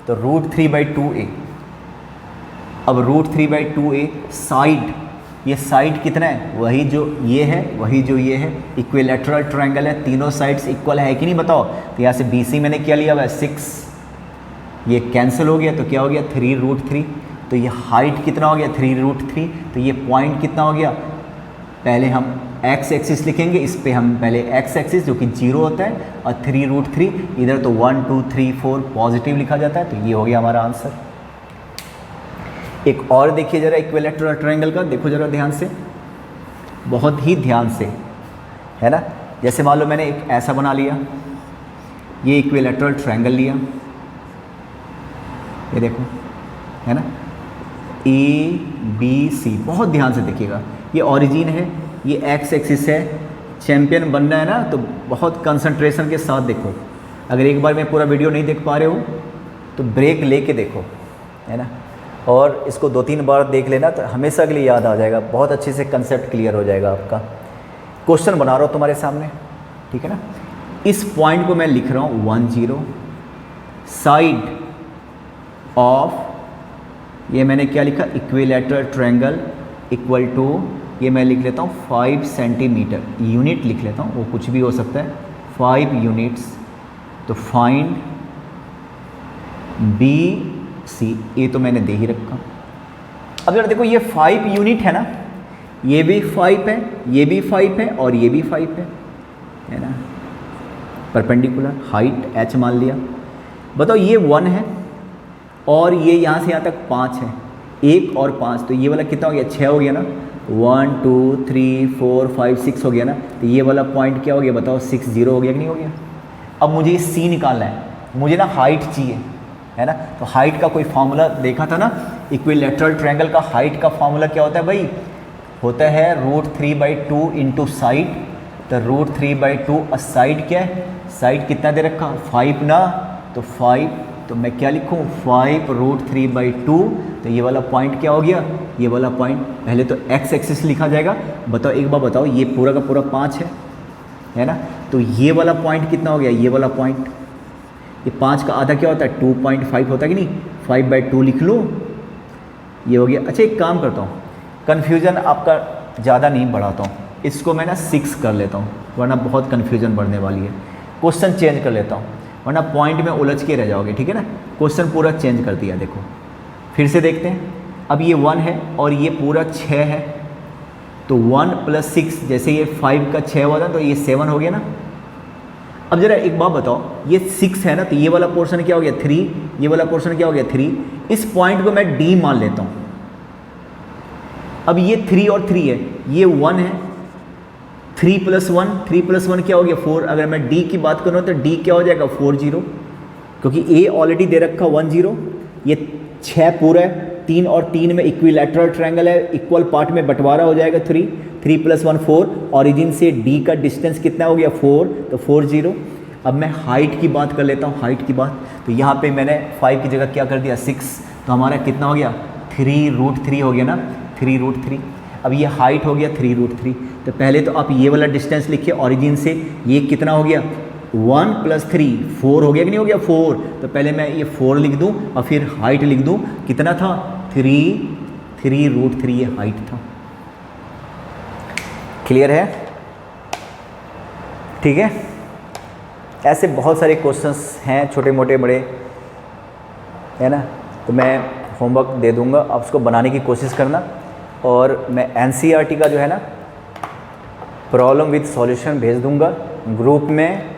तो √3/2a, अब √3/2a साइड, ये साइड कितना है, वही जो ये है वही जो ये है, इक्विलैटरल ट्रायंगल है, तीनों साइड्स इक्वल है कि नहीं बताओ। तो यहाँ से BC मैंने क्या लिया हुआ है 6, ये कैंसिल हो गया तो क्या हो गया 3√3। तो ये हाइट कितना हो गया 3√3। तो ये पॉइंट कितना हो गया, पहले हम एक्स एक्सिस लिखेंगे, इस पे हम पहले एक्स एक्सिस जो कि 0 होता है, और 3√3 इधर तो 1 2 3 4 पॉजिटिव लिखा जाता है। तो ये हो गया हमारा आंसर। एक और देखिए जरा इक्विलैटरल ट्रायंगल का, देखो जरा ध्यान से, बहुत ही ध्यान से, है ना। जैसे मान लो मैंने एक ऐसा बना लिया, ये इक्विलैटरल ट्रायंगल लिया, ये देखो, है ना, ABC, बहुत ध्यान से देखिएगा, ये ओरिजिन है, ये एक्स एक्सिस है, चैंपियन बनना है ना, तो बहुत कंसंट्रेशन के साथ देखो। अगर एक बार में पूरा वीडियो नहीं देख पा रहे हो तो ब्रेक लेके देखो, है ना, और इसको 2-3 बार देख लेना तो हमेशा के लिए याद आ जाएगा, बहुत अच्छे से कंसेप्ट क्लियर हो जाएगा आपका। क्वेश्चन बना रहा हूँ तुम्हारे सामने, ठीक है ना। इस पॉइंट को मैं लिख रहा हूँ 10, साइड ऑफ, ये मैंने क्या लिखा, इक्विलैटरल ट्रायंगल इक्वल टू, ये मैं लिख लेता हूँ 5 सेंटीमीटर, यूनिट लिख लेता हूँ, वो कुछ भी हो सकता है, 5 यूनिट्स। तो फाइंड BC, ये तो मैंने दे ही रखा। अब जरा देखो, ये 5 यूनिट है ना, ये भी 5 है, ये भी 5 है, और ये भी 5 है ना, परपेंडिकुलर, हाइट h मान लिया। बताओ ये 1 है और ये यहाँ से यहाँ तक 5 है, 1 और 5, तो ये वाला कितना हो गया, 6 हो गया ना, 1 2 3 4 5 6 हो गया ना। तो ये वाला पॉइंट क्या हो गया बताओ, 6 0 हो गया कि नहीं हो गया। अब मुझे ये C निकालना है, मुझे ना हाइट चाहिए, है ना। तो हाइट का कोई फार्मूला देखा था ना, इक्विलैटरल ट्रायंगल का हाइट का फार्मूला क्या होता है भाई, होता है √3/2 इंटू साइड। तो √3/2, और साइड क्या है, साइड कितना दे रखा 5 ना, तो 5, तो मैं क्या लिखूँ 5√3/2। तो ये वाला पॉइंट क्या हो गया, ये वाला पॉइंट, पहले तो एक्स एक्सिस लिखा जाएगा। बताओ एक बार बताओ, ये पूरा का पूरा 5 है ना, तो ये वाला पॉइंट कितना हो गया, ये वाला पॉइंट, ये 5 का आधा क्या होता है 2.5 होता है कि नहीं, 5/2 लिख लो, ये हो गया। अच्छा एक काम करता हूँ, कन्फ्यूज़न आपका ज़्यादा नहीं बढ़ाता हूँ, इसको मैं ना 6 कर लेता हूँ, वरना बहुत कन्फ्यूज़न बढ़ने वाली है। क्वेश्चन चेंज कर लेता हूँ, वरना पॉइंट में उलझ के रह जाओगे, ठीक है ना। क्वेश्चन पूरा चेंज कर दिया, देखो फिर से देखते हैं। अब ये 1 है और ये पूरा 6 है, तो 1 + 6, जैसे ये 5 का 6 हुआ था तो ये 7 हो गया ना। अब जरा एक बात बताओ, ये 6 है ना, तो ये वाला पोर्शन क्या हो गया 3, ये वाला पोर्शन क्या हो गया 3। इस पॉइंट को मैं D मान लेता हूँ। अब ये 3 और 3 है, ये 1 है, 3 + 1, 3 + 1 क्या हो गया 4। अगर मैं D की बात करूँ तो D क्या हो जाएगा 40, क्योंकि A ऑलरेडी दे रखा 10, ये 6 पूरा है, 3 और 3 में इक्विलैटरल ट्रायंगल है, इक्वल पार्ट में बंटवारा हो जाएगा 3 + 1 4, ऑरिजिन से D का डिस्टेंस कितना हो गया 4, तो 40। अब मैं हाइट की बात कर लेता हूँ, हाइट की बात, तो यहाँ पे मैंने 5 की जगह क्या कर दिया 6, तो हमारा कितना हो गया 3√3 हो गया ना, 3√3। अब ये हाइट हो गया 3√3, तो पहले तो आप ये वाला डिस्टेंस लिखिए ऑरिजिन से, ये कितना हो गया 1 + 3 4 हो गया कि नहीं हो गया 4। तो पहले मैं ये 4 लिख दूँ और फिर हाइट लिख दूँ, कितना था 3√3 ये हाइट था। क्लियर है, ठीक है। ऐसे बहुत सारे क्वेश्चंस हैं, छोटे मोटे बड़े, है ना। तो मैं होमवर्क दे दूंगा, आप उसको बनाने की कोशिश करना, और मैं NCERT का जो है ना प्रॉब्लम विद सॉल्यूशन भेज दूंगा ग्रुप में,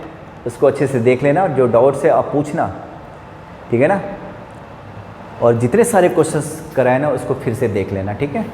उसको अच्छे से देख लेना, जो डाउट्स है आप पूछना, ठीक है ना। और जितने सारे क्वेश्चंस कराए ना उसको फिर से देख लेना, ठीक है।